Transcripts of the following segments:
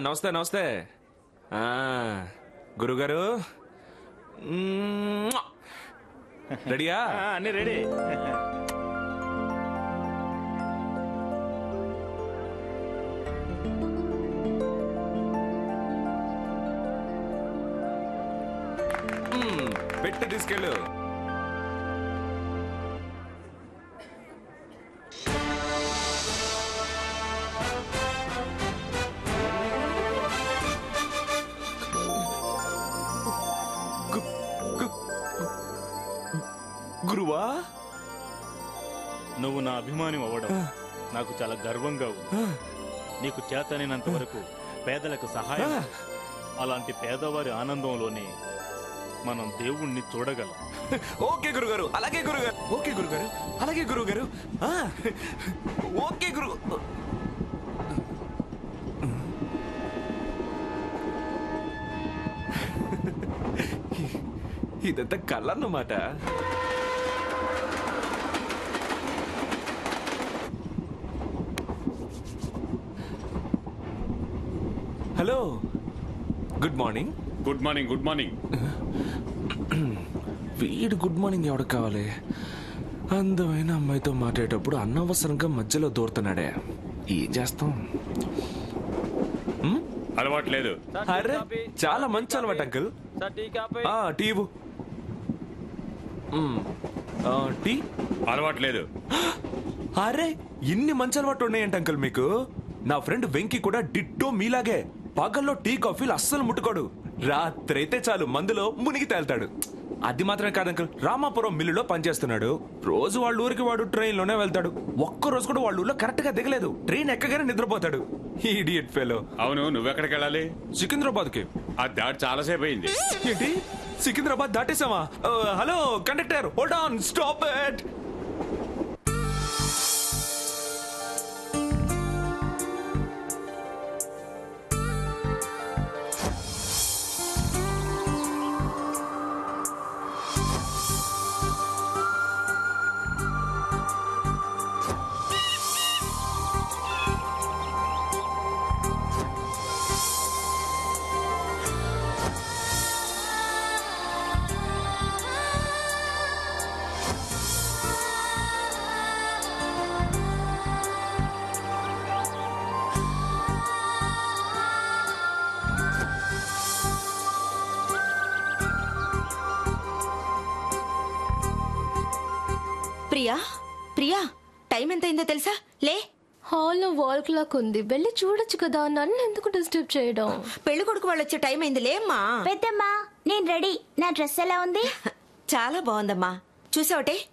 నమస్తే నమస్తే. గురుగారు రెడీయా? అన్ని రెడీ. పెట్టి తీసుకెళ్ళు. గురువా, నువ్వు నా అభిమాని అవ్వడం నాకు చాలా గర్వంగా ఉంది. నీకు చేతనైనంత వరకు పేదలకు సహాయం, అలాంటి పేదవారి ఆనందంలోనే మనం దేవుణ్ణి చూడగలం. ఓకే గురుగారు, అలాగే గురుగారు. ఓకే గురుగారు, అలాగే గురుగారు. ఓకే గురు. ఇదంతా కళ్ళన్నమాట. Hello, good morning. Good morning. Good morning. వీడు గుడ్ మార్నింగ్ ఎవరికి కావాలి? అందమైన అమ్మాయితో మాట్లాడేటప్పుడు అనవసరంగా మధ్యలో దూరుతున్నాడే. ఏం చేస్తాం? అలవాటు లేదు. అరే చాలా మంచి అలవాటు అంకుల్. టీ ఇవ్వు. టీ అలవాటు లేదు. అరే ఇన్ని మంచి అలవాటు ఉన్నాయంట అంకుల్ మీకు. నా ఫ్రెండ్ వెంకీ కూడా డిట్టో మీలాగే పగల్లో టీ కాఫీలు అస్సలు ముట్టుకోడు. రాత్రైతే చాలు మందులో మునిగి తేల్తాడు. అది మాత్రమే కాదు అంకుల్, రామాపురం మిల్లులో పనిచేస్తున్నాడు. రోజు వాళ్ళ ఊరికి వాడు ట్రైన్ లోనే వెళ్తాడు. ఒక్క రోజు కూడా వాళ్ళ ఊర్లో కరెక్ట్ గా దిగలేదు. ట్రైన్ ఎక్కగానే నిద్రపోతాడు. Idiot fellow. అవును, నువ్వెక్కడికి వెళ్ళాలి? సికింద్రాబాద్ కి. ఆ దాడి చాలాసేపు అయింది. ఏంటి, సికింద్రాబాద్ దాటేసామా? Hello conductor, hold on, stop it. Priya, Priya, time ఎంత అయిందో తెలుసా? లే. హాల్లో వాల్ క్లాక్ ఉంది, వెళ్ళి చూడొచ్చు కదా. నన్ను ఎందుకు డిస్టర్బ్ చేయడం? పెళ్లి కొడుకు వాళ్ళు వచ్చే టైం అయింది. లేమ్మా. పెద్దమ్మా నేను రెడీ. నా డ్రెస్ ఎలా ఉంది? చాలా బాగుందమ్మా.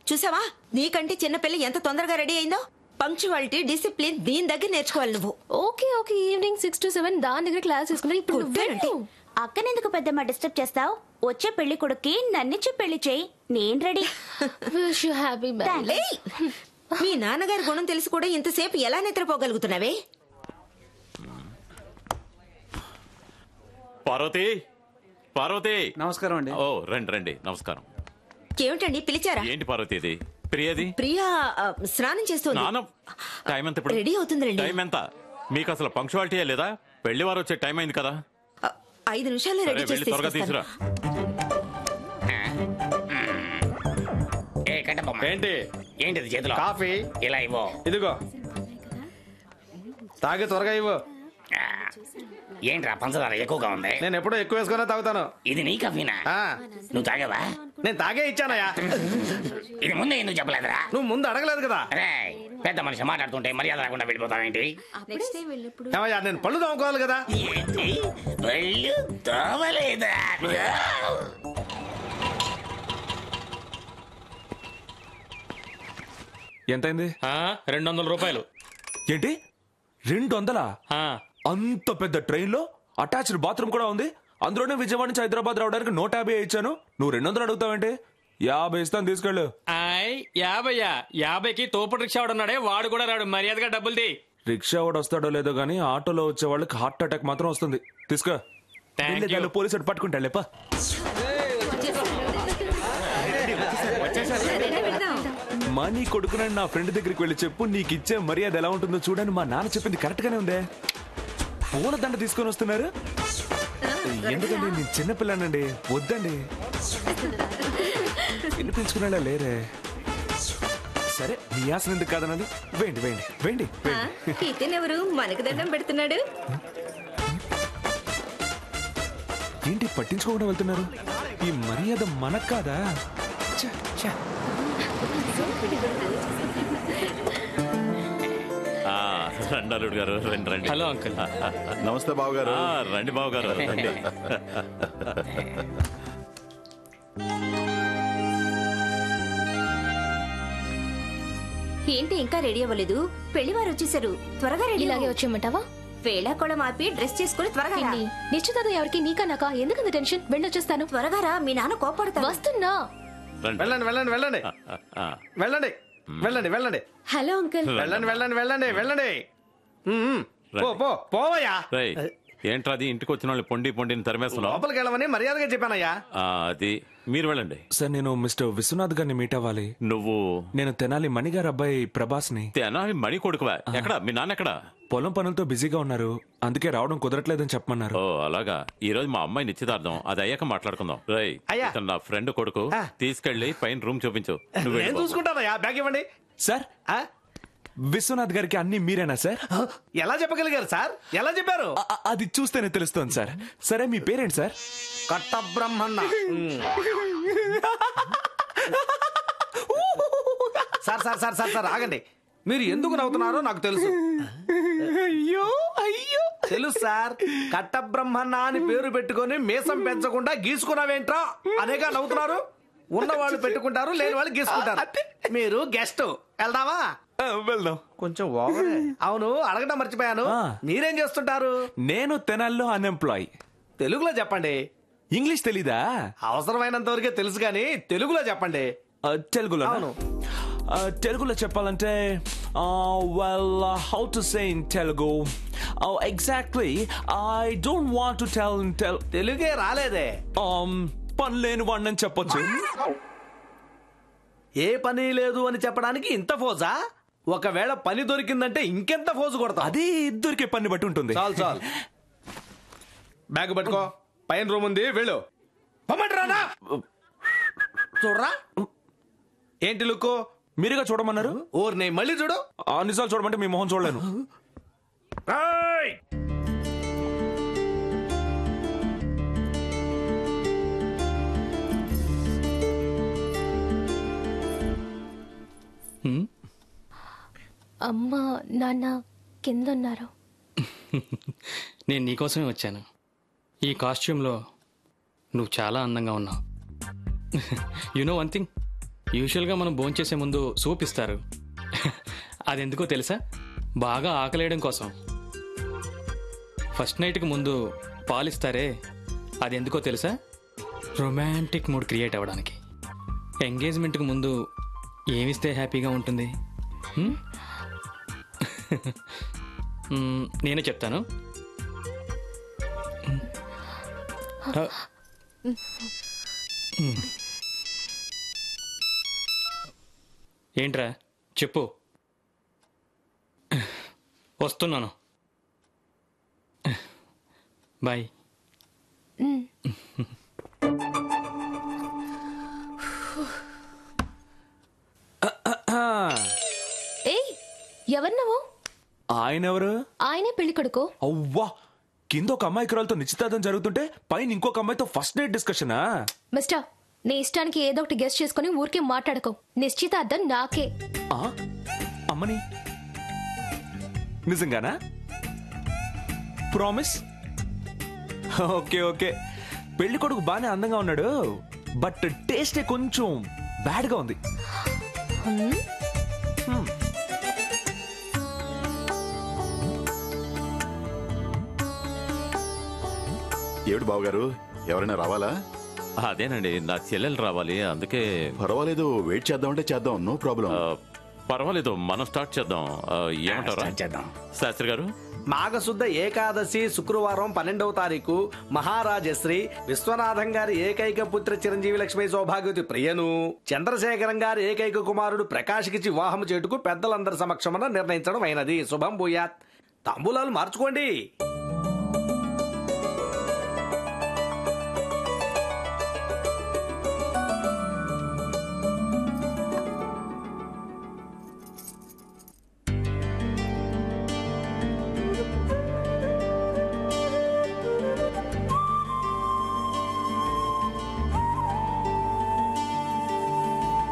చూసావా నీకంటే చిన్నపిల్ల ఎంత తొందరగా రెడీ అయిందో. పంక్చువాలిటీ, డిసిప్లిన్ దీని దగ్గర నేర్చుకోవాలి నువ్వు. ఓకే ఓకే, ఈవినింగ్ 6 to 7 దాని దగ్గర క్లాస్ తీసుకుంటా. ఇప్పుడు అక్కనెందుకు పెద్దమ్మ డిస్టర్బ్ చేస్తావు? వచ్చే పెళ్లి కొడుక్కి నన్నిచ్చి పెళ్లి చేయి. నేను ready. Wish you happy marriage. మీ నాన్నగారి గుణం తెలిసి కూడా ఇంతసేపు ఎలా నిద్రపోగలుగుతున్నావే? పార్వతి, పార్వతి. నమస్కారం అండి. ఓ రండి రండి, నమస్కారం. ఏమిటండి పిలిచారా? ఏంటి పార్వతి ఇది? ప్రియది? ప్రియా స్నానం చేస్తుంది. స్నానం? టైం ఎంత ఇప్పుడు? రెడీ అవుతుంది. టైం ఎంత? మీకు అసలు పంక్చువాలిటీ లేదా? పెళ్లి వారు వచ్చే టైం అయింది కదా. 5 నిమిషాల్లో రెడీ చేసి త్వరగా తీసుకురా. ఏంటి ఏంటిది చేతిలో? కాఫీ. ఇలా ఇవ్వు. ఇదిగో తాగి త్వరగా ఇవ్వు. ఏంట్రా పంచదార ఎక్కువగా ఉంది? నేను ఎప్పుడూ ఎక్కువ వేసుకునే తాగుతాను. ఇది నీ కాఫీనా? నువ్వు తాగావా? నేను తాగే ఇచ్చానయ్యా. ఇది ముందే ఎందుకు చెప్పలేదురా? నువ్వు ముందు అడగలేదు కదా. పెద్ద మనిషి మాట్లాడుతుంటే మర్యాద లేకుండా వెళ్ళిపోతావేంటి? ఏమయ్యా, నేను పళ్ళు తోముకోవాలి కదా. ఏంటి పళ్ళు తోమలేదా? ఎంతైంది? 200 రూపాయలు. ఏంటి 200? అంత పెద్ద ట్రైన్ లో అటాచ్డ్ బాత్రూమ్ కూడా ఉంది. అందులోనే విజయవాడ నుంచి హైదరాబాద్ రావడానికి 150 ఇచ్చాను. నువ్వు 200 అడుగుతావంటే? 50 ఇస్తాను, తీసుకెళ్ళు. 50కి తోపుడు రిక్షా వాడున్నాడే, వాడు కూడా రాడు. మర్యాదగా డబ్బులు తీ. రిక్షా వాడు వస్తాడో లేదో గానీ ఆటోలో వచ్చే వాళ్ళకి హార్ట్ అటాక్ మాత్రం వస్తుంది. తీసుకో. పోలీసు పట్టుకుంటా లేపా. మనీ కొడుకునని నా ఫ్రెండ్ దగ్గరికి వెళ్ళి చెప్పు, నీకు ఇచ్చే మర్యాద ఎలా ఉంటుందో చూడని మా నాన్న చెప్పింది కరెక్ట్ గానే ఉందే. పూలదండ తీసుకొని వస్తున్నారు? ఎందుకండి, నేను చిన్నపిల్లానండి, వద్దండి. వినిపించుకునేలా లేరే. సరే, మీ ఆశను ఎందుకు కాదనండి. వేయండి వేయండి వేయండి. ఇతనెవరు మనకు దండం పెడుతున్నాడు? ఏంటి పట్టించుకోకుండా వెళ్తున్నారు? ఈ మర్యాద మనకు కాదా? ఛ, ఛ. రండి అల్లుడు గారు, రండి రండి. Hello uncle. నమస్తే బాబు గారు. రండి బాబు గారు, రండి. ఏంటి ఇంకా రెడీ అవ్వలేదు? పెళ్లివారు వచ్చేసారు, త్వరగా రెడీ. ఇలాగే వచ్చేయమంటావా? వేళాకోళం ఆపి డ్రెస్ చేసుకుని త్వరగా రా. నిశ్చితార్థం ఎవరికి, నీకా నాకా? ఎందుకంత టెన్షన్? వెళ్ళొచ్చేస్తాను. త్వరగా రా, మీ నాన్న కోపడతాడు. వస్తున్నా. రండి. వెళ్ళండి వెళ్ళండి వెళ్ళండి వెళ్ళండి వెళ్ళండి వెళ్ళండి హలో అంకుల్. వెళ్ళండి వెళ్ళండి వెళ్ళండి వెళ్ళండి. పో పో పోవయ్యా. రేయ్, ఏంట్రా అది? ఇంటికి వచ్చిన వాళ్ళు పొండి పొండిని తరిమేస్తున్నావు. లోపలికి వెళ్ళమని మర్యాదగా చెప్పానయ్యా. అది మీరు వెళ్ళండి. సార్, నేను మిస్టర్ విశ్వనాథ్ గారిని మీట్ అవ్వాలి. నువ్వు నేను తెనాలి మణిగారు అబ్బాయి ప్రభాస్ని. తెనాలి మణి కొడుకువా? ఎక్కడ మీ నాన్న ఎక్కడ? పొలం పనులతో బిజీగా ఉన్నారు, అందుకే రావడం కుదరట్లేదని చెప్పమన్నారు. ఓ అలాగా. ఈ రోజు మా అమ్మాయి నిశ్చితార్థం, అది అయ్యాక మాట్లాడుకుందాం. రై, అయ్యా. ఇతను నా ఫ్రెండ్ కొడుకు, తీసుకెళ్లి పైన రూమ్ చూపించు. నువ్వు నేను చూసుకుంటానయ్యా. బ్యాగ్ ఇవ్వండి. సార్, విశ్వనాథ్ గారికి అన్ని మీరేనా సార్? ఎలా చెప్పగలిగారు సార్? ఎలా చెప్పారు? అది చూస్తేనే తెలుస్తోంది సార్. సరే, మీ పేరేంటి సార్? కట్ట Brahmanna. Sir sir sir sir sir ఆగండి. మీరు ఎందుకు నవ్వుతున్నారో నాకు తెలుసు. అయ్యో అయ్యో, తెలుసు సార్. కట్ట బ్రహ్మన్న అని పేరు పెట్టుకొని మీసం పెంచకుండా గీసుకున్నావేంట్రా అనేగా నవ్వుతున్నారు. ఉన్నవాళ్ళు పెట్టుకుంటారు, లేని వాళ్ళు గీసుకుంటారు. మీరు గెస్ట్. వెళ్దామా? వెళ్దాం. కొంచెం ఓవరే. అవును, అడగడం మర్చిపోయాను. మీరేం చేస్తుంటారు? నేను తెనాల్లో అన్ఎంప్లాయ్. తెలుగులో చెప్పండి. ఇంగ్లీష్ తెలీదా? అవసరమైనంత వరకే తెలుసు కానీ తెలుగులో చెప్పండి. తెలుగులో? అవును. తెలుగులో చెప్పాలంటే how to say in Telugu exactly I don't want to tell in తెలుగే రాలేదే. పని లేని వాడిని చెప్పొచ్చు. ఏ పని లేదు అని చెప్పడానికి ఇంత ఫోజా? ఒకవేళ పని దొరికిందంటే ఇంకెంత ఫోజు కొడతా? అది దొరికే పని బట్టి ఉంటుంది. చాలు చాలు. బ్యాగ్ పట్టుకో, పైన రూమ్ ఉంది, వెళ్ళు. పొమ్మంటారా? చూడరా ఏంటి లుక్కు? మీరుగా చూడమన్నారు. ఓర్ నే మళ్ళీ చూడు. ఆ నిజాలు చూడమంటే మీ మొహం చూడలేను. అమ్మ నాన్న కింద ఉన్నారు. నేను నీకోసమే వచ్చాను. ఈ కాస్ట్యూమ్లో నువ్వు చాలా అందంగా ఉన్నావు. యు నో వన్ థింగ్, యూజువల్గా మనం భోంచేసే ముందు సూప్ ఇస్తారు. అది ఎందుకో తెలుసా? బాగా ఆకలేయడం కోసం. ఫస్ట్ నైట్కి ముందు పాలిస్తారే, అది ఎందుకో తెలుసా? రొమాంటిక్ మూడ్ క్రియేట్ అవ్వడానికి. ఎంగేజ్మెంట్కి ముందు ఏమిస్తే హ్యాపీగా ఉంటుంది? నేనే చెప్తాను. ఏంట్రా చెప్పు. వస్తున్నాను. బాయ్. ఏయ్, ఎవరు నువ్వు? ఆయన ఎవరు? ఆయనే పెళ్లి కొడుకు. అవ్వా, కింద ఒక అమ్మాయి కురాలతో నిశ్చితార్థం జరుగుతుంటే పైన ఇంకొక అమ్మాయితో ఫస్ట్ నైట్ డిస్కషనా? మిస్టర్, నీ ఇష్టానికి ఏదో ఒకటి గెస్ట్ చేసుకుని ఊరికే మాట్లాడుకో. నిశ్చితార్థం నాకే. అమ్మని నిజంగానా? ప్రామిస్? Okay okay. పెళ్లి కొడుకు బానే అందంగా ఉన్నాడు, బట్ టేస్టే కొంచెం బ్యాడ్ గా ఉంది. ఏమిటి బావగారు, ఎవరైనా రావాలా? అదేనండి, నా చెల్లెలు రావాలి, అందుకే. పర్వాలేదు, వెయిట్ చేద్దామంటే చేద్దాం, నో ప్రాబ్లం. పర్వాలేదు, మనం స్టార్ట్ చేద్దాం. ఏమంటారా చేద్దాం. శాస్త్రి గారు? మాఘశుద్ధ ఏకాదశి శుక్రవారం 12వ తారీఖు మహారాజశ్రీ విశ్వనాథం గారి ఏకైక పుత్ర చిరంజీవి లక్ష్మీ సౌభాగ్యవతి ప్రియను చంద్రశేఖరం గారి ఏకైక కుమారుడు ప్రకాష్కిచ్చి వివాహం చేటుకు పెద్దలందరి సమక్షమున నిర్ణయించడం అయినది. శుభం భూయాత్. తాంబూలాలు మార్చుకోండి.